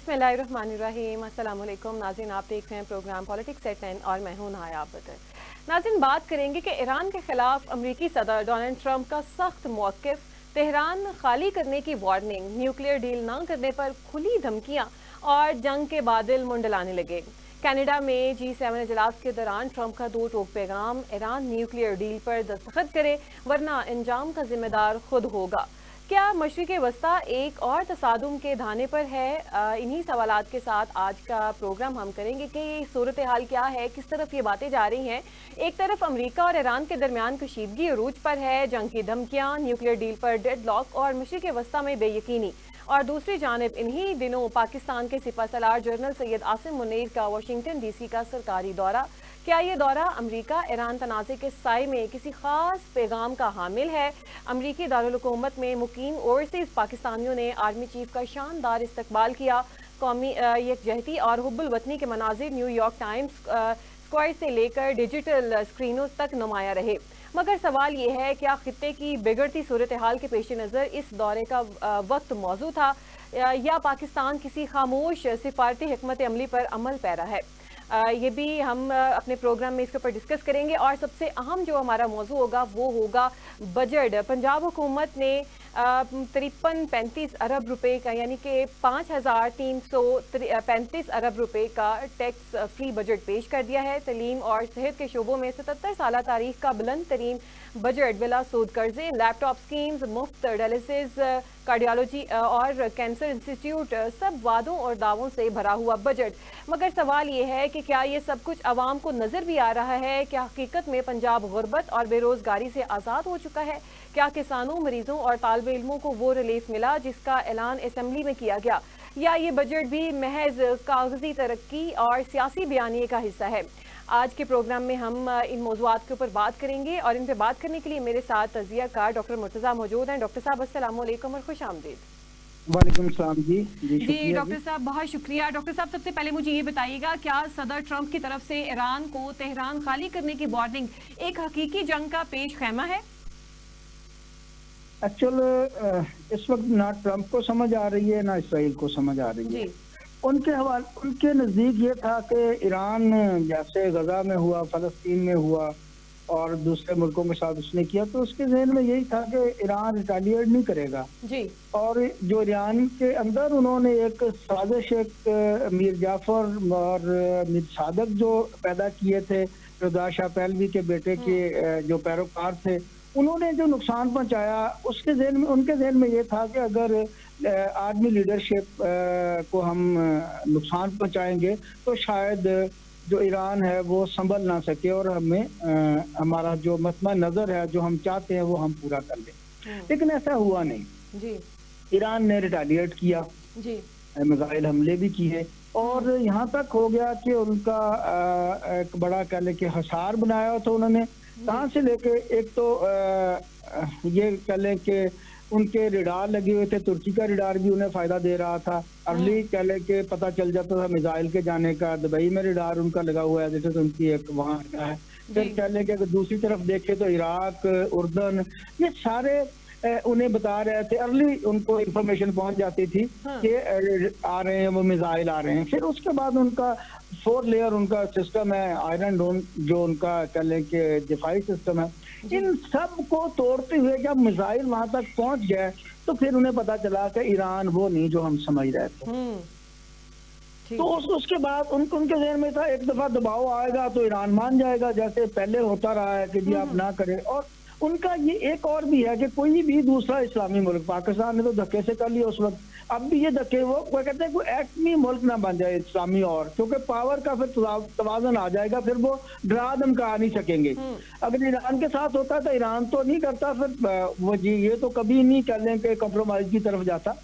बिस्मिल्लाहिर्रहमानिर्रहीम। अस्सलाम वालेकुम नाज़रीन, आप देख रहे हैं प्रोग्राम पॉलिटिक्स एट 10 और मैं हूं नायाब बदर। नाज़रीन, बात करेंगे कि ईरान के खिलाफ अमरीकी सदर डोनाल्ड ट्रंप का सख्त मौक़िफ़, तेहरान खाली करने की वार्निंग, न्यूक्लियर डील न करने पर खुली धमकियां और जंग के बादल मुंडलाने लगे। कनाडा में G7 इजलास के दौरान ट्रंप का दो टोक पैगाम, ईरान न्यूक्लियर डील पर दस्तखत करे वरना अंजाम का जिम्मेदार खुद होगा। क्या मशरिक़ वस्ता एक और तसादुम के धाने पर है? इन्हीं सवालात के साथ आज का प्रोग्राम हम करेंगे कि ये सूरत हाल क्या है, किस तरफ ये बातें जा रही हैं। एक तरफ अमेरिका और ईरान के दरमियान कशीदगी अरूज पर है, जंग की धमकियां, न्यूक्लियर डील पर डेडलॉक और मशरिक़ वस्ता में बेयकीनी, और दूसरी जानिब इन्हीं दिनों पाकिस्तान के सिपहसालार जनरल सैयद आसिम मुनीर का वाशिंगटन DC का सरकारी दौरा। क्या ये दौरा अमरीका ईरान तनाज़े के साए में किसी खास पैगाम का हामिल है? अमरीकी दारुल हुकूमत में मुकीम ओवरसीज़ पाकिस्तानियों ने आर्मी चीफ का शानदार इस्तकबाल किया। कौमी यकजहती और हुब्बुल वतनी के मनाजिर न्यूयॉर्क टाइम्स स्क्वायर से लेकर डिजिटल स्क्रीनों तक नुमाया रहे। मगर सवाल ये है, क्या खित्ते की बिगड़ती सूरत हाल के पेश नज़र इस दौरे का वक्त मौजू था, या पाकिस्तान किसी खामोश सिफारती हिकमत अमली पर अमल पैरा है? ये भी हम अपने प्रोग्राम में इसके ऊपर डिस्कस करेंगे। और सबसे अहम जो हमारा मौजू होगा वो होगा बजट। पंजाब हुकूमत ने 53-35 अरब रुपए का, यानी कि 5335 अरब रुपए का टैक्स फ्री बजट पेश कर दिया है। तलीम और सेहत के शोबों में 77 साल तारीख का बुलंद तरीन बजट, बिला सूद कर्जे, लैपटॉप स्कीम्स, मुफ्त डायलिसिस, कार्डियोलॉजी और कैंसर इंस्टीट्यूट, सब वादों और दावों से भरा हुआ बजट। मगर सवाल ये है कि क्या ये सब कुछ आवाम को नजर भी आ रहा है? क्या हकीकत में पंजाब गुर्बत और बेरोजगारी से आज़ाद हो चुका है? क्या किसानों, मरीजों और तालिब इल्मों को वो रिलीफ मिला जिसका ऐलान असेंबली में किया गया, या ये बजट भी महज कागजी तरक्की और सियासी बयानिए का हिस्सा है? आज के प्रोग्राम में हम इन मौज़ूआत के ऊपर बात करेंगे और इन पर बात करने के लिए मेरे साथ तजिया कार डॉक्टर मुर्तज़ा मौजूद हैं। डॉक्टर साहब अस्सलाम वालेकुम और खुश आमदीद। वालेकुम सलाम जी। जी डॉक्टर साहब, बहुत शुक्रिया। डॉक्टर साहब, सबसे पहले मुझे ये बताइएगा, क्या सदर ट्रंप की तरफ से ईरान को तेहरान खाली करने की वार्निंग एक हकीकी जंग का पेश खैमा है? एक्चुअल इस वक्त ना ट्रंप को समझ आ रही है ना इसराइल को समझ आ रही है। उनके नज़दीक ये था कि ईरान जैसे गजा में हुआ, फलस्तीन में हुआ और दूसरे मुल्कों के साथ उसने किया, तो उसके जहन में यही था कि ईरान रिटेलिएट नहीं करेगा जी। और जो ईरान के अंदर उन्होंने एक साजिश, एक मीर जाफर और मीर सादक जो पैदा किए थे, रजा शाह पहलवी के बेटे के जो पैरोकार थे, उन्होंने जो नुकसान पहुंचाया, उसके जहन में, उनके जहन में ये था कि अगर आर्मी लीडरशिप को हम नुकसान पहुंचाएंगे तो शायद जो ईरान है वो संभल ना सके और हमें हमारा जो मतमा नजर है, जो हम चाहते हैं, वो हम पूरा कर लें। लेकिन ऐसा हुआ नहीं जी। ईरान ने रिटेलिएट किया जी, मिसाइल हमले भी किए और यहाँ तक हो गया कि उनका एक बड़ा कह ले कि हसार बनाया था उन्होंने। कहाँ से लेके, एक तो ये कह ले कि उनके रिडार लगे हुए थे, तुर्की का रिडार भी उन्हें फायदा दे रहा था। अर्ली कह ले के पता चल जाता था मिसाइल के जाने का। दुबई में रिडार उनका लगा हुआ है, जैसे तो उनकी एक वहाँ का है। फिर कह ले कि अगर दूसरी तरफ देखे तो इराक, उर्दन, ये सारे उन्हें बता रहे थे। अर्ली उनको इंफॉर्मेशन पहुंच जाती थी कि आ रहे हैं वो मिसाइल आ रहे हैं। फिर उसके बाद उनका 4 लेयर उनका सिस्टम है, आयरन डोम, जो उनका कह लें कि दिफाई सिस्टम है। इन सब को तोड़ते हुए जब मिसाइल वहां तक पहुंच गए तो फिर उन्हें पता चला कि ईरान वो नहीं जो हम समझ रहे थे। तो उसके बाद उनके जहन में था एक दफा दबाव आएगा तो ईरान मान जाएगा, जैसे पहले होता रहा है कि जी आप ना करें। और उनका ये एक और भी है कि कोई भी दूसरा इस्लामी मुल्क, पाकिस्तान ने तो धक्के से कर लिया उस वक्त, अब भी ये धक्के वो कहते हैं कोई एटमी मुल्क ना बन जाए इस्लामी, और क्योंकि पावर का फिर तवाज़ुन आ जाएगा, फिर वो डरा धमका नहीं सकेंगे। अगर ईरान के साथ होता तो ईरान तो नहीं करता, फिर वो जी ये तो कभी नहीं कर लें कि कॉम्प्रोमाइज की तरफ जाता।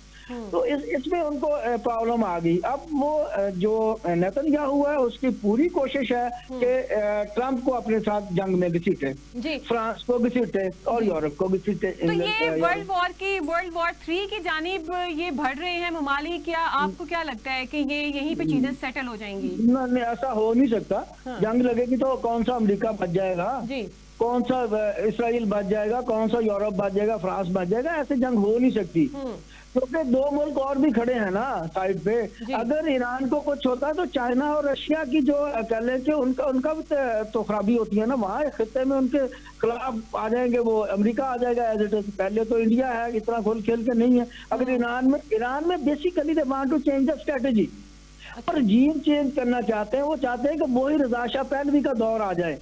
तो इसमें उनको प्रॉब्लम आ गई। अब वो जो नेतन्याहू है उसकी पूरी कोशिश है कि ट्रंप को अपने साथ जंग में घसीटे, फ्रांस को घसीटे और यूरोप को घसीटे। तो ये वर्ल्ड वॉर 3 की जानिब ये बढ़ रहे हैं ममालिक, क्या आपको क्या लगता है कि ये यहीं पे चीजें सेटल हो जाएंगी? नहीं, ऐसा हो नहीं सकता। जंग लगेगी तो कौन सा अमेरिका बच जाएगा, कौन सा इसराइल बच जाएगा, कौन सा यूरोप बच जाएगा, फ्रांस बच जाएगा? ऐसे जंग हो नहीं सकती। क्योंकि दो मुल्क और भी खड़े हैं ना साइड पे। अगर ईरान को कुछ होता है तो चाइना और रशिया की जो कह लें कि उनका भी तो खराबी होती है ना, वहाँ खित्ते में उनके खिलाफ आ जाएंगे, वो अमेरिका आ जाएगा एज इट इज। पहले तो इंडिया है, इतना खोल खेल के नहीं है। अगर ईरान में basically they want to change the strategy, और जीन चेंज करना चाहते हैं। वो चाहते हैं कि वही रजा शाह पहलवी का दौर आ जाए,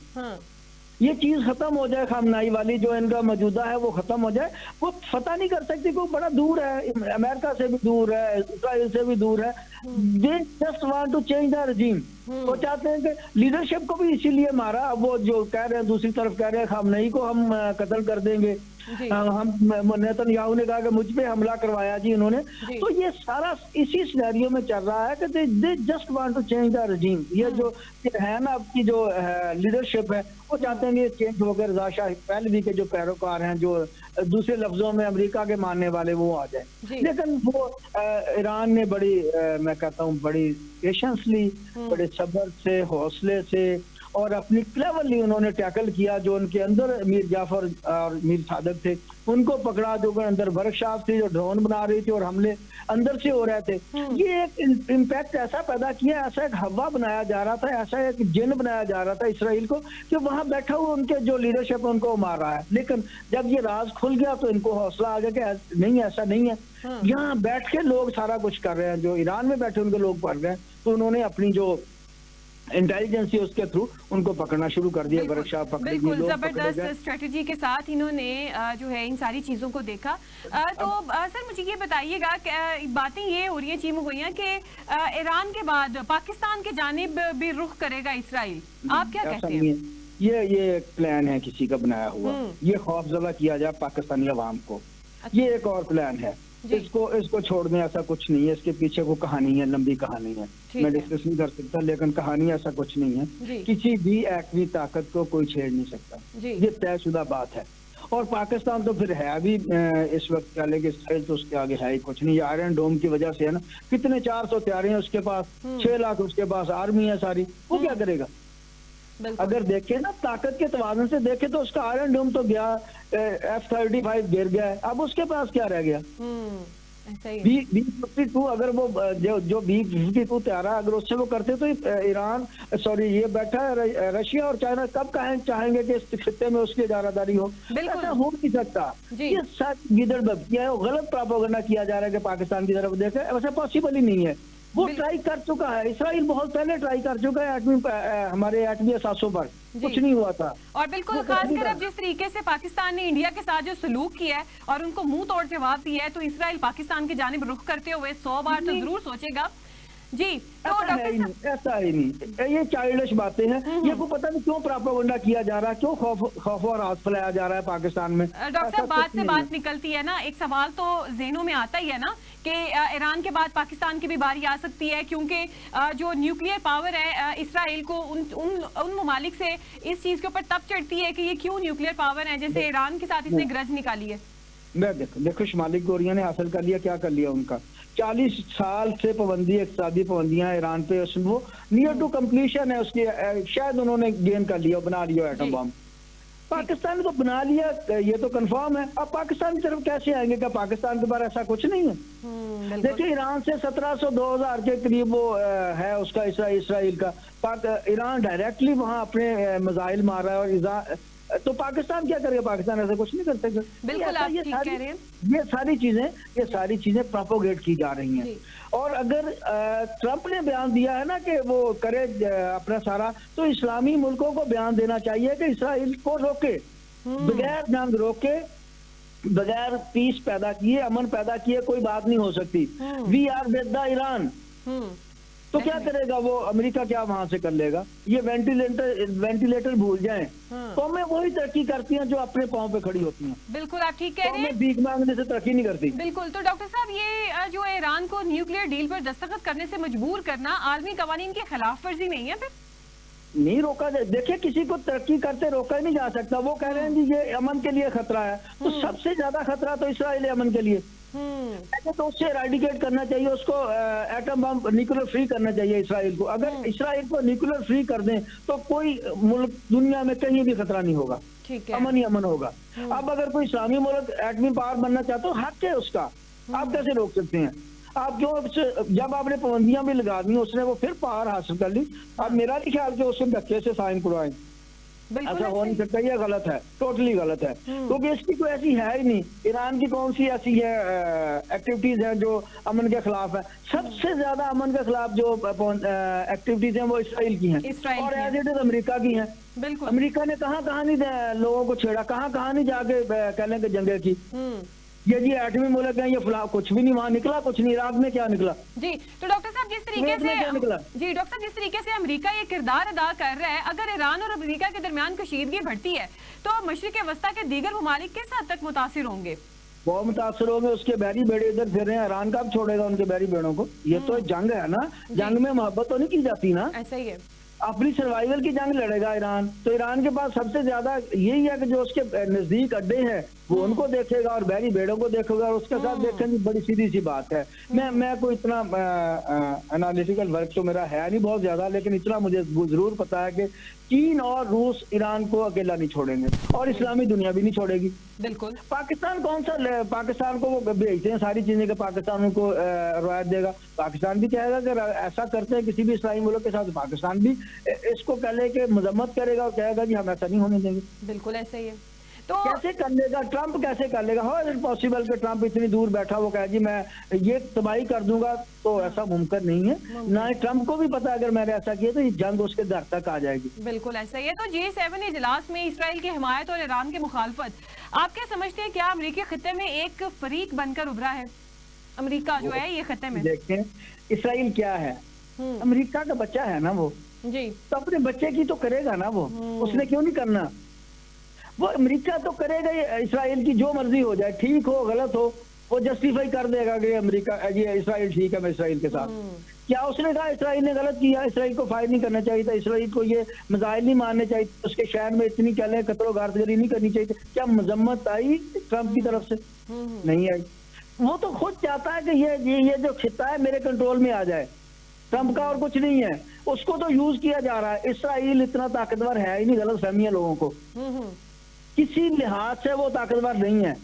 ये चीज खत्म हो जाए, खामनाई वाली जो इनका मौजूदा है वो खत्म हो जाए। वो फतह नहीं कर सकती, कोई बड़ा दूर है, अमेरिका से भी दूर है, इसराइल से भी दूर है। They just want to change the regime. वो चाहते हैं कि लीडरशिप को भी इसीलिए मारा। वो जो कह रहे हैं, दूसरी तरफ कह रहे हैं खामनई को हम कत्ल कर देंगे, हम नेतन्याहू ने कहा कि मुझ पे हमला करवाया जी इन्होंने। तो ये सारा इसी सिनेरियो में चल रहा है कि they just want to change the regime. ये जो है ना आपकी जो लीडरशिप है, वो चाहते हैं कि चेंज होकर रजा शाह पहलवी के जो पैरोकार हैं, जो दूसरे लफ्जों में अमेरिका के मानने वाले, वो आ जाए। लेकिन वो ईरान ने बड़ी मैं कहता हूँ बड़ी पेशेंसली, बड़े सब्र से, हौसले से और अपनी क्लेवरली उन्होंने टैकल किया। जो उनके अंदर मीर जाफर और मीर सादक थे, उनको पकड़ा। जो अंदर वर्कशॉप थी, जो ड्रोन बना रही थी और हमले अंदर से हो रहे थे। ये एक इम्पैक्ट ऐसा पैदा किया, ऐसा एक हवा बनाया जा रहा था, ऐसा एक जिन बनाया जा रहा था इसराइल को, कि वहां बैठा हुआ उनके जो लीडरशिप उनको मार रहा है। लेकिन जब ये राज खुल गया तो इनको हौसला आ गया कि नहीं, ऐसा नहीं है। यहाँ बैठ के लोग सारा कुछ कर रहे हैं, जो ईरान में बैठे उनके लोग पढ़ रहे हैं। तो उन्होंने अपनी जो इंटेलिजेंस उसके थ्रू उनको पकड़ना शुरू कर दिया। वर्कशॉप पकड़ी, बिल्कुल जबरदस्त स्ट्रेटजी के साथ इन्होंने जो है इन सारी चीजों को देखा। तो सर मुझे ये बताइएगा कि बातें ये हो रही हैं, चीम हुई हैं कि ईरान के बाद पाकिस्तान के जानिब भी रुख करेगा इसराइल। आप क्या कहते हैं? ये एक प्लान है किसी का बनाया हुआ, ये खौफजदा किया जाए पाकिस्तानी अवाम को। ये एक और प्लान है, इसको छोड़ने ऐसा कुछ नहीं है। इसके पीछे को कहानी है, लंबी कहानी है, मैं डिस्कस नहीं कर सकता, लेकिन कहानी ऐसा कुछ नहीं है। किसी भी एटमी ताकत को कोई छेड़ नहीं सकता, ये तयशुदा बात है। और पाकिस्तान तो फिर है अभी इस वक्त क्या लेके, इसराइल तो उसके आगे है ही कुछ नहीं। आयरन डोम की वजह से है ना, कितने 400 तैयारी हैं उसके पास, 6 लाख उसके पास आर्मी है सारी, वो क्या करेगा? अगर देखे ना ताकत के तवाज़ुन से देखे तो उसका आयरन डोम तो गया, F-35 गिर गया है, अब उसके पास क्या रह गया? B-52 अगर वो जो B-52 तैयार है, अगर उससे वो करते तो ईरान ये बैठा है रशिया और चाइना कब चाहेंगे कि इस खित्ते में उसकी इजारादारी हो? ऐसा हो नहीं सकता। ये सच गिदड़बग किया है, गलत प्रोपेगेंडा किया जा रहा है कि पाकिस्तान की तरफ देखे, वैसे पॉसिबल ही नहीं है। वो ट्राई कर चुका है, इसराइल बहुत पहले ट्राई कर चुका है हमारे एटमी असासों पर, कुछ नहीं हुआ था। और बिल्कुल खासकर अब जिस तरीके से पाकिस्तान ने इंडिया के साथ जो सलूक किया है और उनको मुंह तोड़ जवाब दिया है, तो इसराइल पाकिस्तान की जानिब रुख करते हुए 100 बार तो जरूर सोचेगा। जी तो ऐसा ही नहीं, ये चाइल्डिश बातें हैं। ये को पता नहीं क्यों प्रोपेगेंडा किया जा रहा है, क्यों खौफ और राज फैलाया जा रहा है पाकिस्तान में। डॉक्टर साहब बात से बात निकलती है ना, एक सवाल तो ज़हनों में आता ही है ना कि ईरान के बाद पाकिस्तान की भी बारी आ सकती है, क्योंकि जो न्यूक्लियर पावर है इसराइल को उन ममालिक से इस चीज के ऊपर तब चढ़ती है कि ये क्यों न्यूक्लियर पावर है, जैसे ईरान के साथ इसने ग्रज निकाली है। देखो शुमाली कोरिया ने हासिल कर लिया, क्या कर लिया उनका? 40 साल से पाबंदी, इक़्तिसादी पाबंदियां ईरान पे, वो नियर टू कंप्लीशन है उसकी, शायद उन्होंने गेन कर लिया, बना लिया एटम बम। पाकिस्तान ने तो बना लिया, ये तो कंफर्म है। अब पाकिस्तान की तरफ कैसे आएंगे? क्या पाकिस्तान के पास ऐसा कुछ नहीं है? देखिए ईरान से 1700-2000 के करीब वो है उसका इसराइल का। ईरान डायरेक्टली वहां अपने मिसाइल मार रहा है, और तो पाकिस्तान क्या करेगा? पाकिस्तान ऐसा कुछ नहीं कर सकता। बिल्कुल आप ठीक कह रहे हैं। ये सारी चीजें प्रोपोगेट की जा रही हैं। और अगर ट्रंप ने बयान दिया है ना कि वो करे अपना सारा, तो इस्लामी मुल्कों को बयान देना चाहिए कि इसराइल को रोके, बगैर जंग रोके, बगैर पीस पैदा किए, अमन पैदा किए कोई बात नहीं हो सकती। We are with the Iran. तो क्या करेगा वो? अमेरिका क्या वहां से कर लेगा? ये वेंटिलेटर भूल जाएं, तो मैं वही तरक्की करती हैं जो अपने पांव पे खड़ी होती हैं। बिल्कुल आप ठीक कह रहे हैं, भीख मांगने से तरक्की नहीं करती। बिल्कुल। तो डॉक्टर साहब ये जो ईरान को न्यूक्लियर डील पर दस्तखत करने से मजबूर करना आलमी कवानीन के खिलाफ वर्जी नहीं है? फिर नहीं रोका जाए। देखिए किसी को तरक्की करते रोका ही नहीं जा सकता। वो कह रहे हैं जी ये अमन के लिए खतरा है, तो सबसे ज्यादा खतरा तो इसराइल है अमन के लिए। तो उससे एराडिकेट करना चाहिए उसको, एटम बम न्यूक्लियर फ्री करना चाहिए इसराइल को। अगर इसराइल को न्यूक्लियर फ्री कर दें तो कोई मुल्क दुनिया में कहीं भी खतरा नहीं होगा, अमन ही अमन होगा। अब अगर कोई इस्लामी मुल्क एटमी पावर बनना चाहता हो, हक है उसका, आप कैसे रोक सकते हैं? आप क्यों जब आपने पाबंदियां भी लगा दी, उसने वो फिर पावर हासिल कर ली। अब मेरा नहीं ख्याल कि उसको धक्के से साइन करवाएं, ऐसा हो नहीं सकता, ये गलत है, टोटली गलत है, क्योंकि इसकी कोई ऐसी है ही नहीं। ईरान की कौन सी ऐसी है एक्टिविटीज है जो अमन के खिलाफ है? सबसे ज्यादा अमन के खिलाफ जो एक्टिविटीज हैं वो इसराइल की हैं, और एज इट इज अमेरिका की हैं। बिल्कुल, अमेरिका ने कहाँ कहाँ नहीं लोगों को छेड़ा, कहाँ कहाँ नहीं जाके कहने के जंगे की। ये जी एटमी मुल्क है, ये फला कुछ भी नहीं, वहां निकला कुछ नहीं। इराक में क्या निकला? जी तो डॉक्टर साहब जिस तरीके से जी डॉक्टर साहब जिस तरीके से अमेरिका ये किरदार अदा कर रहा है, अगर ईरान और अमेरिका के दरमियान कशीदगी बढ़ती है तो मशरिक वस्ता के दीगर ममालिक किस हद तक मुतासिर होंगे? बहुत मुतासर होंगे। उसके बैरी बेड़े इधर फिर रहे हैं, ईरान कब छोड़ेगा उनके बैरी बेड़ों को? ये तो जंग है ना, जंग में मोहब्बत तो नहीं की जाती ना, ऐसा ही है। अपनी सर्वाइवल की जंग लड़ेगा ईरान। तो ईरान के पास सबसे ज्यादा यही है कि जो उसके नजदीक अड्डे हैं वो उनको देखेगा और बैरी बेड़ों को देखेगा, और उसके साथ देखेंगे। बड़ी सीधी सी बात है। मैं कोई इतना एनालिटिकल वर्क तो मेरा है नहीं बहुत ज्यादा, लेकिन इतना मुझे जरूर पता है कि चीन और रूस ईरान को अकेला नहीं छोड़ेंगे, और इस्लामी दुनिया भी नहीं छोड़ेगी। बिल्कुल। पाकिस्तान कौन सा, पाकिस्तान को वो भेजते हैं सारी चीजें के पाकिस्तान उनको रिवायत देगा। पाकिस्तान भी कहेगा कि ऐसा करते हैं किसी भी इस्लामी मुल्क के साथ, पाकिस्तान भी इसको कह ले के मजम्मत करेगा और कहेगा कि हम ऐसा नहीं होने देंगे। बिल्कुल ऐसा ही है। तो कैसे कर लेगा ट्रंप, कैसे कर लेगा? हाउ इज इट पॉसिबल कि ट्रंप इतनी दूर बैठा वो कहे जी मैं ये तबाही कर दूंगा? तो ऐसा मुमकिन नहीं है। ना ही ट्रंप को भी पता अगर मैंने ऐसा किया तो ये जंग उसके घर तक आ जाएगी। बिल्कुल ऐसा ही है। तो G7 इजलास में इसराइल की हिमायत और ईरान की मुखालफत, आप क्या समझते हैं, क्या अमेरिकी खित्ते में एक फरीक बनकर उभरा है अमेरिका जो है ये खित्ते में? देखें इसराइल क्या है, अमेरिका का बच्चा है ना वो जी, तो अपने बच्चे की तो करेगा ना वो, उसने क्यों नहीं करना? वो अमेरिका तो करेगा। इसराइल की जो मर्जी हो जाए, ठीक हो गलत हो, वो जस्टिफाई कर देगा कि अमेरिका ये इसराइल ठीक है, मैं इसराइल के साथ। क्या उसने कहा इसराइल ने गलत किया, इसराइल को फायर नहीं करना चाहिए था, इसराइल को ये मिसाइल नहीं मारने चाहिए, उसके शहर में इतनी कह लें कत्ल गारतगरी नहीं करनी चाहिए? क्या मजम्मत आई ट्रंप की तरफ से? नहीं आई। वो तो खुद चाहता है कि ये जो खिता है मेरे कंट्रोल में आ जाए, ट्रंप का और कुछ नहीं है। उसको तो यूज किया जा रहा है। इसराइल इतना ताकतवर है ही नहीं, गलत फहमी है लोगों को, किसी लिहाज से वो ताकतवर नहीं है।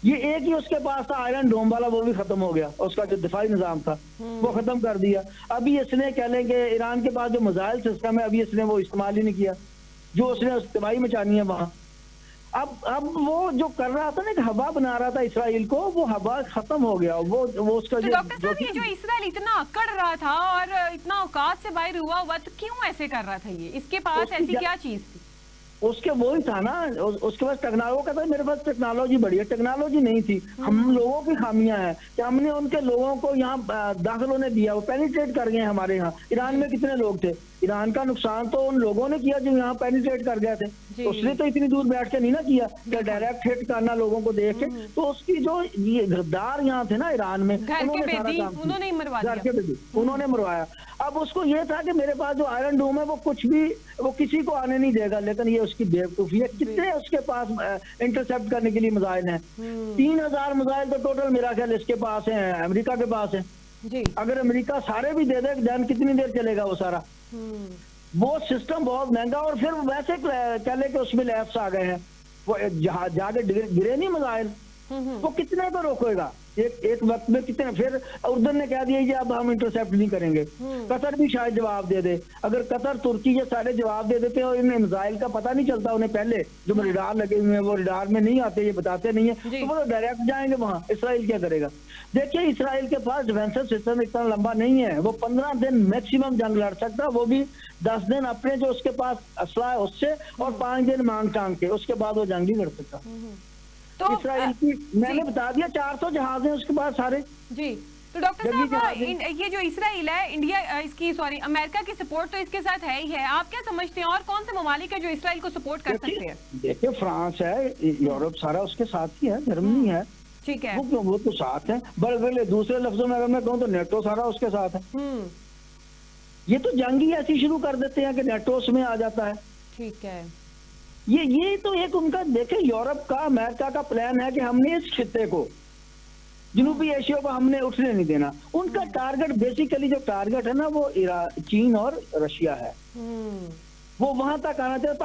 ये एक ही उसके पास था आयरन डोम वाला, वो भी खत्म हो गया, उसका जो दिफाई निजाम था वो खत्म कर दिया। अभी इसने कह लें कि ईरान के पास जो मिसाइल सिस्टम है, अभी इसने वो इस्तेमाल ही नहीं किया जो उसने तबाही मचानी है वहां। अब वो जो कर रहा था ना कि हवा बना रहा था इसराइल को, वो हवा खत्म हो गया। वो उसका तो डॉक्टर साहब ये जो इसराइल इतना अकड़ रहा था और इतना औकात से बाहर हुआ तो क्यों ऐसे कर रहा था? ये इसके पास ऐसी क्या चीज थी? उसके वही था ना, उसके पास टेक्नोलॉजी कहता है मेरे पास टेक्नोलॉजी बड़ी है, टेक्नोलॉजी नहीं थी। हम लोगों की खामियां हैं कि हमने उनके लोगों को यहाँ दाखिल होने दिया, वो पेनिट्रेट कर गए हमारे यहाँ। ईरान में कितने लोग थे? ईरान का नुकसान तो उन लोगों ने किया जो यहाँ पेनिट्रेट कर गए थे। तो उसने तो इतनी दूर बैठ के नहीं ना किया कि डायरेक्ट हिट करना लोगों को देख के। तो उसकी जो ये गद्दार यहाँ थे ना ईरान में, उन्होंने मरवाया। अब उसको ये था कि मेरे पास जो आयरन डोम है वो किसी को आने नहीं देगा, लेकिन ये उसकी बेवकूफी है। कितने उसके पास इंटरसेप्ट करने के लिए मिसाइल हैं? 3000 मिसाइल तो टोटल मेरा ख्याल इसके पास है, अमेरिका के पास है जी। अगर अमेरिका सारे भी दे दे देन कितनी देर चलेगा वो सारा? वो सिस्टम बहुत महंगा, और फिर वैसे कह ले कि उसमें लैब्स आ गए हैं, वो जाके गिरे नहीं मिसाइल, वो कितने को रोकेगा? एक वक्त में कितने? फिर उर्दन ने कह दिया जी अब हम इंटरसेप्ट नहीं करेंगे। कतर भी शायद जवाब दे दे। अगर कतर तुर्की ये सारे जवाब दे देते और इन्हें मिसाइल का पता नहीं चलता उन्हें पहले, जो रिडार लगे हुए हैं वो रिडार में नहीं आते, ये बताते नहीं है, तो वो डायरेक्ट जाएंगे वहां। इसराइल क्या करेगा? देखिए इसराइल के पास डिफेंसिव सिस्टम इतना लंबा नहीं है, वो 15 दिन मैक्सिमम जंग लड़ सकता, वो भी 10 दिन अपने जो उसके पास असला है उससे, और 5 दिन मांग टांग के, उसके बाद वो जंग नहीं लड़ सकता। तो इसराइल की मैंने बता दिया 400 जहाज हैं उसके पास सारे जी। तो डॉक्टर साहब ये जो इसराइल है, इंडिया अमेरिका की सपोर्ट तो इसके साथ है ही है। आप क्या समझते हैं और कौन से ममालिक है जो इसराइल को सपोर्ट कर सकते हैं? देखिए फ्रांस है, यूरोप सारा उसके साथ ही है, जर्मनी है, ठीक है, वो तो साथ है। बड़े दूसरे लफ्जों में अगर मैं कहूँ तो नेटो सारा उसके साथ है। ये तो जंग ही ऐसी शुरू कर देते हैं कि नेटो उसमें आ जाता है। ठीक है, ये तो एक उनका देखे यूरोप का अमेरिका का प्लान है कि हमने इस खित्ते को, जनूबी एशिया को हमने उठने नहीं देना। उनका टारगेट बेसिकली जो टारगेट है ना वो चीन और रशिया है, वो वहां तक आना चाहिए।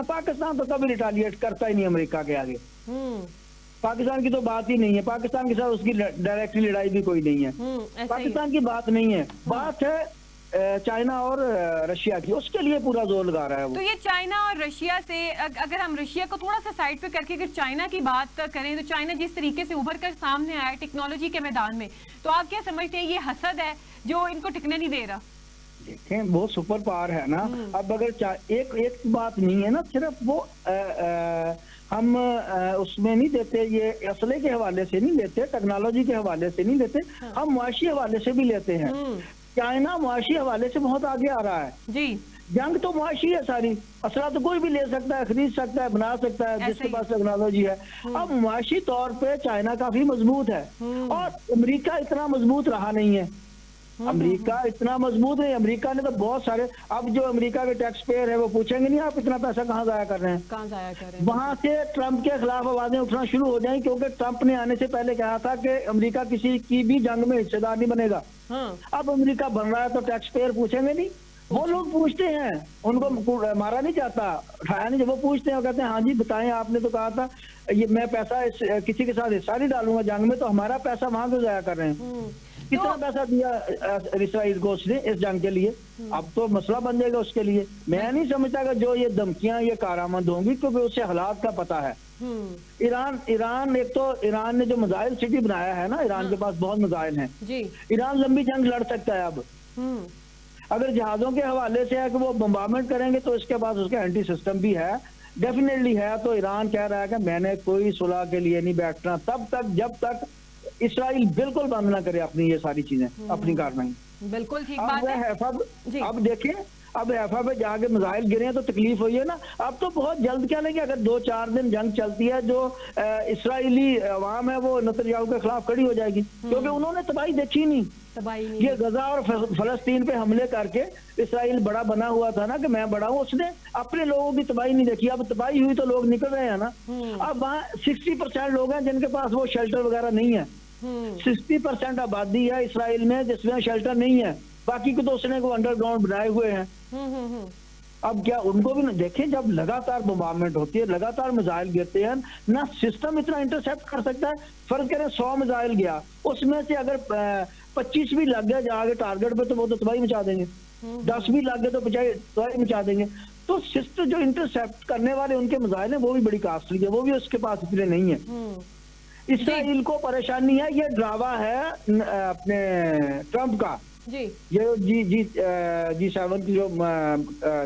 पाकिस्तान तो कभी रिटालिएट करता ही नहीं अमेरिका के आगे। पाकिस्तान की तो बात ही नहीं है, पाकिस्तान के साथ उसकी डायरेक्टली लड़ाई भी कोई नहीं है, पाकिस्तान की बात नहीं है, बात है चाइना और रशिया की, उसके लिए पूरा जोर लगा रहा है वो। तो ये चाइना और रशिया से, अगर हम रशिया को थोड़ा सा साइड पे करके अगर चाइना की बात करें, तो चाइना जिस तरीके से उभर कर सामने आया टेक्नोलॉजी के मैदान में, तो आप क्या समझते हैं ये हसद है जो इनको टिकने नहीं दे रहा? देखें वो सुपर पावर है ना। अब अगर एक बात नहीं है ना, सिर्फ वो हम उसमें नहीं देते, ये असले के हवाले से नहीं लेते, टेक्नोलॉजी के हवाले से नहीं लेते, हम मुआशी हवाले से भी लेते हैं। चाइना मुआशी हवाले से बहुत आगे आ रहा है जी। जंग तो मुआशी है सारी, असला तो कोई भी ले सकता है, खरीद सकता है, बना सकता है जिसके पास टेक्नोलॉजी है। अब मुआशी तौर पे चाइना काफी मजबूत है और अमेरिका इतना मजबूत रहा नहीं है। अमेरिका इतना मजबूत है, अमेरिका ने तो बहुत सारे, अब जो अमेरिका के टैक्स पेयर है वो पूछेंगे नहीं आप इतना पैसा कहाँ जाया कर रहे हैं, कहाँ जाया कर रहे हैं। वहां से ट्रंप के खिलाफ आवाजें उठना शुरू हो जाएंगी, क्योंकि ट्रंप ने आने से पहले कहा था कि अमेरिका किसी की भी जंग में हिस्सेदार नहीं बनेगा। अब अमेरिका बन रहा है तो टैक्स पेयर पूछेंगे नहीं, वो लोग पूछते हैं, उनको मारा नहीं जाता, उठाया नहीं, जब वो पूछते हैं, वो कहते हैं हाँ जी बताएं, आपने तो कहा था ये मैं पैसा किसी के साथ हिस्सा नहीं डालूंगा जंग में, तो हमारा पैसा वहां क्यों जाया कर रहे हैं, कितना पैसा दिया इसराइल को उसने इस जंग के लिए। अब तो मसला बन जाएगा उसके लिए। मैं नहीं समझता कि जो ये धमकियां ये कारामंद होंगी, क्योंकि उसे हालात का पता है। ईरान एक तो ईरान ने जो मिसाइल सिटी बनाया है ना, ईरान के पास बहुत मिसाइल हैं, ईरान लंबी जंग लड़ सकता है। अब अगर जहाजों के हवाले से है कि वो बम्बार्डमेंट करेंगे, तो इसके पास उसका एंटी सिस्टम भी है, डेफिनेटली है। तो ईरान कह रहा है कि मैंने कोई सुलह के लिए नहीं बैठना तब तक जब तक इसराइल बिल्कुल बंद ना करे अपनी ये सारी चीजें, अपनी कार्रवाई। बिल्कुल ठीक बात है। अब देखिए, अब हैफा पे जाके मिसाइल गिरे हैं तो तकलीफ हुई है ना। अब तो बहुत जल्द क्या लेंगे, अगर 2-4 दिन जंग चलती है, जो इसराइली अवाम है वो नेतन्याहू के खिलाफ खड़ी हो जाएगी, क्योंकि उन्होंने तबाही देखी नहीं। ये गजा और फलस्तीन पे हमले करके इसराइल बड़ा बना हुआ था ना कि मैं बड़ा हूँ, उसने अपने लोगों की तबाही नहीं देखी। अब तबाही हुई तो लोग निकल रहे हैं ना। अब वहाँ 60% लोग हैं जिनके पास वो शेल्टर वगैरह नहीं है। 60% आबादी है इसराइल में जिसमें शेल्टर नहीं है, बाकी को तो उसने को अंडरग्राउंड बनाए हुए हैं। अब क्या उनको भी देखें, जब लगातार बम्बार्डमेंट होती है, लगातार मिसाइल गिरते हैं ना, सिस्टम इतना इंटरसेप्ट कर सकता है। फर्ज करें 100 मिसाइल गया, उसमें से अगर 25 भी लग गया जाके टारगेट पे, तो वो तो तबाही मचा देंगे। 10 भी लग गए तो तबाही मचा देंगे। तो सिस्टम जो इंटरसेप्ट करने वाले उनके मिसाइल है वो भी बड़ी कास्टली है, वो भी उसके पास इतने नहीं है। इसराइल को परेशानी है, ये ड्रावा है अपने ट्रंप का। ये G7 की जो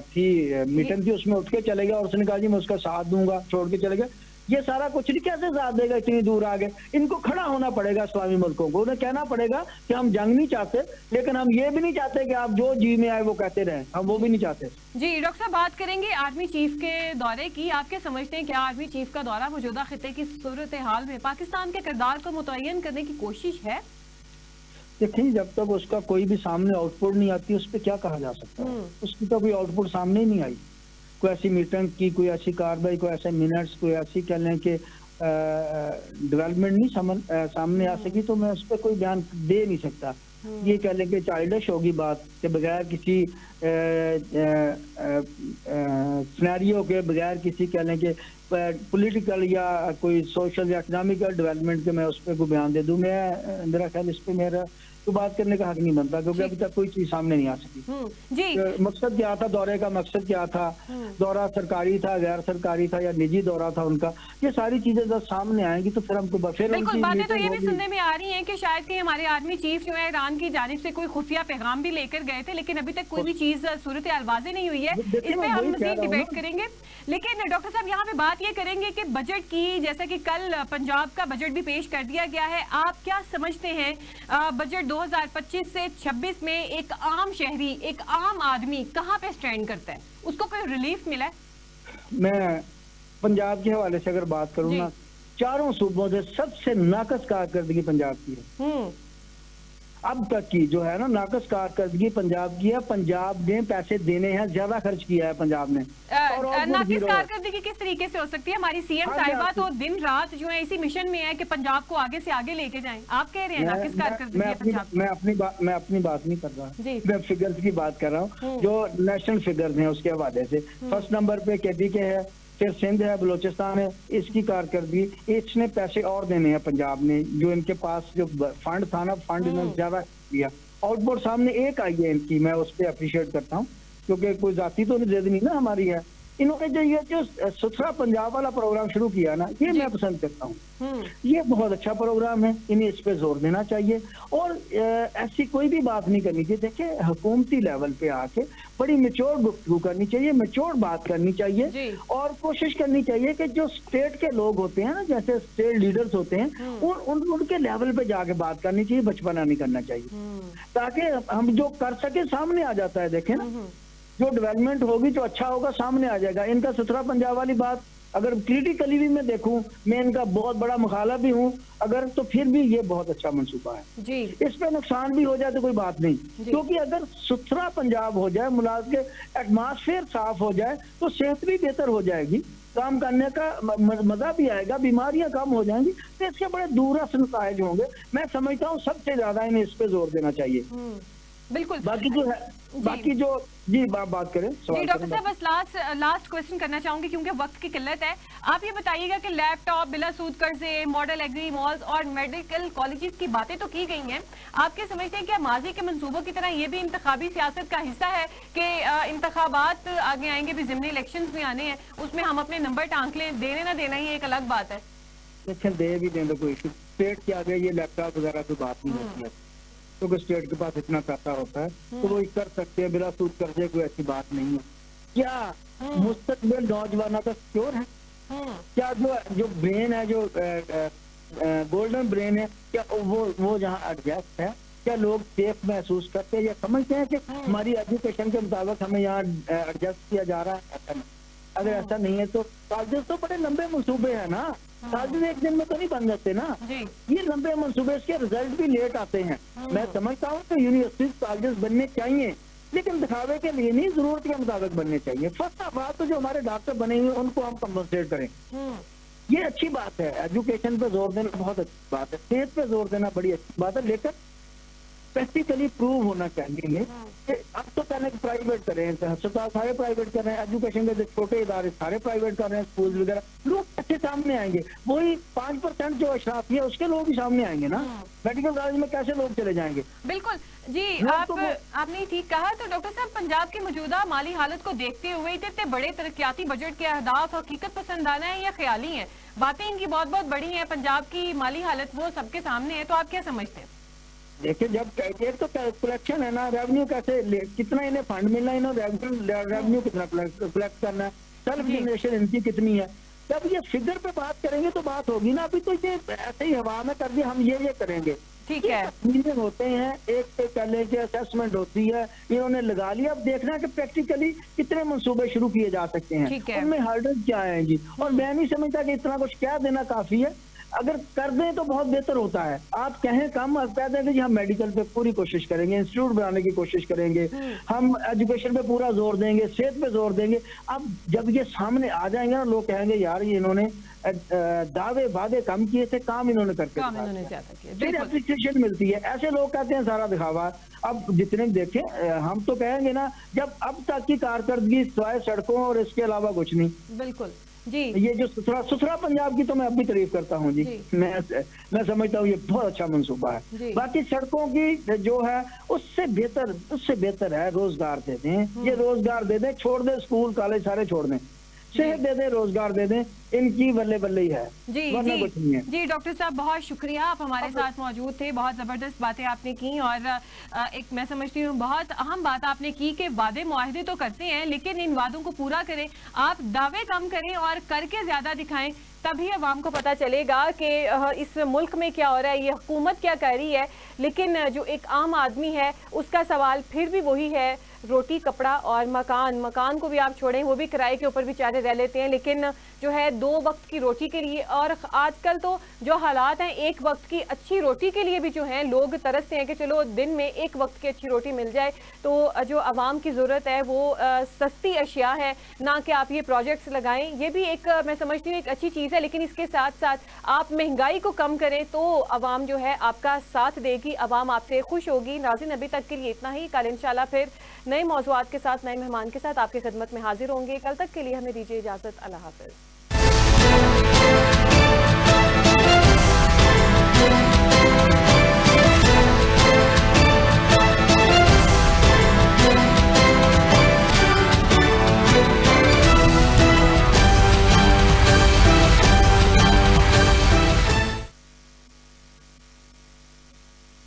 थी मीटिंग थी, उसमें उठ के चले गया और उसने कहा जी मैं उसका साथ दूंगा, छोड़ के चले गए। ये सारा कुछ नहीं, कैसे साथ देगा इतनी दूर आगे। इनको खड़ा होना पड़ेगा इस्लामी मुल्कों को, उन्हें कहना पड़ेगा कि हम जंग नहीं चाहते, लेकिन हम ये भी नहीं चाहते कि आप जो जी में आए वो कहते रहें, हम वो भी नहीं चाहते। जी डॉक्टर साहब, बात करेंगे आर्मी चीफ के दौरे की। आप क्या समझते हैं, क्या आर्मी चीफ का दौरा मौजूदा खिते की सूरत हाल में पाकिस्तान के किरदार को मुतय्यन करने की कोशिश है? देखिए, जब तक उसका कोई भी सामने आउटपुट नहीं आती, उस पर क्या कहा जा सकता है। उसकी तो कोई आउटपुट सामने ही नहीं आई। कोई ऐसी मीटिंग की, कोई ऐसी कार्रवाई, कोई ऐसे मिनट्स, कोई ऐसी कह लें कि डेवलपमेंट नहीं सामने आ सकी, तो मैं उस पर कोई बयान दे नहीं सकता। ये कह लें कि चाइल्डिश होगी बात, के बगैर किसी सिनेरियो के, बगैर किसी कह लें कि पॉलिटिकल या कोई सोशल या इकोनॉमिकल डेवलपमेंट के मैं उस पर कोई बयान दे दूं। मैं मेरा ख्याल इस पे मेरा तो बात करने का हक नहीं बनता, क्योंकि अभी तक कोई चीज सामने नहीं आ सकी। जी। मकसद क्या था दौरे का, मकसद क्या था, दौरा सरकारी था, गैर सरकारी था या निजी दौरा था उनका, ये सारी चीजें जब सामने आएंगी तो फिर हमको बिल्कुल बातें तो ये भी सुनने में आ रही हैं कि शायद कि हमारे आर्मी चीफ जो है ईरान की जानिब से कोई खुफिया पैगाम भी लेकर गए थे, लेकिन अभी तक कोई भी चीज सूरत वाज़ेह नहीं हुई है। इस पे हम मज़ीद डिबेट करेंगे, लेकिन डॉक्टर साहब यहाँ पे बात ये करेंगे कि बजट की, जैसा कि कल पंजाब का बजट भी पेश कर दिया गया है, आप क्या समझते हैं बजट 2025 से 26 में एक आम शहरी, एक आम आदमी कहाँ पे स्टैंड करता है, उसको कोई रिलीफ मिला है? मैं पंजाब के हवाले से अगर बात करूँ ना, चारों सूबों से सबसे नाकस कारकर्दगी पंजाब की है। अब तक की जो है ना नाकस कारकर्दगी पंजाब की है। पंजाब ने पैसे देने हैं, ज्यादा खर्च किया है पंजाब ने। और नाकस कारकर्दगी किस तरीके से हो सकती है? हमारी सीएम साहिबा तो दिन रात जो है इसी मिशन में है कि पंजाब को आगे से आगे लेके जाएं। आप कह रहे हैं नाकस कारकर्दगी है पंजाब? मैं अपनी बात नहीं कर रहा, मैं फिगर्स की बात कर रहा हूँ, जो नेशनल फिगर्स हैं उसके हवाले से। फर्स्ट नंबर पे केपीके है, फिर सिंध है, बलोचिस्तान है, इसकी कारकर्दगी, इसने पैसे और देने हैं पंजाब ने, जो इनके पास जो फंड था ना, फंड इन्होंने ज्यादा दिया। आउटपुट सामने एक आई है इनकी, मैं उस पर अप्रिशिएट करता हूँ, क्योंकि कोई जाति तो जिद नहीं ना हमारी है। इन्होंने जो सुथरा पंजाब वाला प्रोग्राम शुरू किया ना, ये मैं पसंद करता हूँ। ये बहुत अच्छा प्रोग्राम है, इन्हें इस पे जोर देना चाहिए और ऐसी कोई भी बात नहीं करनी चाहिए। देखिए, हुकूमती लेवल पे आके बड़ी मेच्योर गुफ्तगू करनी चाहिए, मेच्योर बात करनी चाहिए और कोशिश करनी चाहिए कि जो स्टेट के लोग होते हैं ना, जैसे स्टेट लीडर्स होते हैं, उनके लेवल पे जाके बात करनी चाहिए, बचपना नहीं करना चाहिए, ताकि हम जो कर सके सामने आ जाता है। देखें ना, जो डेवलपमेंट होगी, जो अच्छा होगा, सामने आ जाएगा। इनका सुथरा पंजाब वाली बात अगर क्रिटिकली भी मैं देखूं, मैं इनका बहुत बड़ा मुखालिफ भी हूं अगर, तो फिर भी ये बहुत अच्छा मंसूबा है जी। इस पे नुकसान भी हो जाए तो कोई बात नहीं, क्योंकि अगर सुथरा पंजाब हो जाए, मुलाज के एटमॉस्फेयर साफ हो जाए, तो सेहत भी बेहतर हो जाएगी, काम करने का मजा भी आएगा, बीमारियां कम हो जाएंगी, तो इसके बड़े दूरअस नताइज होंगे। मैं समझता हूँ सबसे ज्यादा इन्हें इस पे जोर देना चाहिए। बिल्कुल। बाकी जो है, बाकी जो जी बात करें जी डॉक्टर साहब, बस लास्ट क्वेश्चन करना चाहूंगी क्योंकि वक्त की किल्लत है। आप ये बताइएगा कि लैपटॉप, बिला सूद कर्जे, मॉडल एग्री मॉल्स और मेडिकल कॉलेजेस की बातें तो की गई हैं, आप क्या समझते हैं कि माजी के मंसूबों की तरह ये भी इंतखाबी सियासत का हिस्सा है कि इंतखाबात आगे आएंगे, भी ज़िमनी इलेक्शन भी आने हैं, उसमें हम अपने नंबर टांक लें, देने ना देना ही एक अलग बात है। दे भी दें तो कोई स्टेट के आगे ये लैपटॉप वगैरह की बात नहीं होती है, क्योंकि स्टेट के पास इतना पैसा होता है तो वो कर सकते हैं, बिना सूद कर्जे, कोई ऐसी बात नहीं है। क्या मुस्तकबिल नौजवानों का सिक्योर है? क्या जो ब्रेन है, जो गोल्डन ब्रेन है, क्या वो जहाँ एडजस्ट है, क्या लोग सेफ महसूस करते हैं या समझते हैं कि हमारी एजुकेशन के मुताबिक हमें यहाँ एडजस्ट किया जा रहा है? ऐसा नहीं। अगर ऐसा नहीं है तो कॉलेज तो बड़े लंबे मंसूबे है ना, कॉलेज एक दिन में तो नहीं बन जाते ना, ये लंबे मंसूबे, इसके रिजल्ट भी लेट आते हैं। मैं समझता हूँ कि यूनिवर्सिटी कॉलेजेस बनने चाहिए, लेकिन दिखावे के लिए नहीं, जरूरत के मुताबिक बनने चाहिए। फर्स्ट बात तो जो हमारे डॉक्टर बने हुए उनको हम कंपनसेट करें, ये अच्छी बात है। एजुकेशन पे जोर देना बहुत अच्छी बात है, सेहत पे जोर देना बड़ी अच्छी बात है, लेकिन प्रैक्टिकली प्रूव होना चाहिए। अब तो कहने प्राइवेट कर रहे हैं, अस्पताल सारे प्राइवेट कर रहे हैं, एजुकेशन के छोटे इदारे सारे प्राइवेट कर रहे हैं, स्कूल वगैरह, लोग अच्छे सामने आएंगे। वही 5% जो अशराफी है उसके लोग भी सामने आएंगे ना, मेडिकल कॉलेज में कैसे लोग चले जाएंगे? बिल्कुल जी, आपने ठीक कहा। तो डॉक्टर साहब, पंजाब की मौजूदा माली हालत को देखते हुए इतने बड़े तरक्याती बजट के अहदाफ हकीकत पसंदाना है या ख्याली है? बातें इनकी बहुत बहुत बड़ी है, पंजाब की माली हालत वो सबके सामने है, तो आप क्या समझते हैं? देखिए, जब एक तो कलेक्शन है ना, रेवेन्यू कैसे, कितना इन्हें फंड मिलना है, इन्हें रेवेन्यू कितना कलेक्ट करना है, सेल्फ जनरेशन इनकी कितनी है, जब ये फिगर पे बात करेंगे तो बात होगी ना। अभी तो ये ऐसे ही हवा में कर दिया, हम ये करेंगे, ठीक है, मीटिंग होते हैं, एक पे कर लेके असेसमेंट होती है, इन्होंने लगा लिया। अब देखना है कि प्रैक्टिकली कितने मंसूबे शुरू किए जा सकते हैं, उनमें हर्डल क्या है जी। और मैं नहीं समझता कि इतना कुछ क्या देना काफी है, अगर कर दें तो बहुत बेहतर होता है। आप कहें कम, कह दें कि हम मेडिकल पे पूरी कोशिश करेंगे, इंस्टीट्यूट बनाने की कोशिश करेंगे, हम एजुकेशन पे पूरा जोर देंगे, सेहत पे जोर देंगे। अब जब ये सामने आ जाएंगे ना, लोग कहेंगे यार ये इन्होंने दावे वादे कम किए थे, काम इन्होंने करके फिर एप्रिसिएशन मिलती है। ऐसे लोग कहते हैं सारा दिखावा। अब जितने देखें, हम तो कहेंगे ना, जब अब तक की कारकर्दगी सिवाय सड़कों और इसके अलावा कुछ नहीं। बिल्कुल जी, ये जो सुथरा पंजाब की तो मैं अब भी तारीफ करता हूँ जी। मैं समझता हूँ ये बहुत अच्छा मंसूबा है। बाकी सड़कों की जो है उससे बेहतर है रोजगार दे दें, ये रोजगार दे दें, छोड़ दें स्कूल कॉलेज सारे छोड़ दें, सेहत दे दें, रोजगार दे दें, इनकी बल्ले बल्ले ही है जी। जी डॉक्टर साहब, बहुत शुक्रिया, आप हमारे साथ मौजूद थे, बहुत जबरदस्त बातें आपने की और एक मैं समझती हूँ बहुत अहम बात आपने की कि वादे मुआहदे तो करते हैं, लेकिन इन वादों को पूरा करें। आप दावे कम करें और करके ज्यादा दिखाएं, तभी अवाम को पता चलेगा कि इस मुल्क में क्या हो रहा है, ये हुकूमत क्या कर रही है। लेकिन जो एक आम आदमी है उसका सवाल फिर भी वही है, रोटी कपड़ा और मकान को भी आप छोड़ें, वो भी किराए के ऊपर बेचारे रह लेते हैं, लेकिन जो है 2 वक्त की रोटी के लिए, और आजकल तो जो हालात हैं एक वक्त की अच्छी रोटी के लिए भी जो है लोग तरसते हैं कि चलो दिन में एक वक्त की अच्छी रोटी मिल जाए। तो जो आवाम की ज़रूरत है वो सस्ती अशिया है, ना कि आप ये प्रोजेक्ट्स लगाएं। ये भी एक मैं समझती हूँ एक अच्छी चीज़ है, लेकिन इसके साथ साथ आप महंगाई को कम करें तो आवाम जो है आपका साथ देगी, आवाम आपसे खुश होगी। नाज़रीन अभी तक के लिए इतना ही, कल इंशाल्लाह फिर नए मौज़ूआत के साथ नए मेहमान के साथ आपकी खिदमत में हाजिर होंगे। कल तक के लिए हमें दीजिए इजाज़त। अल्लाह हाफ़िज़।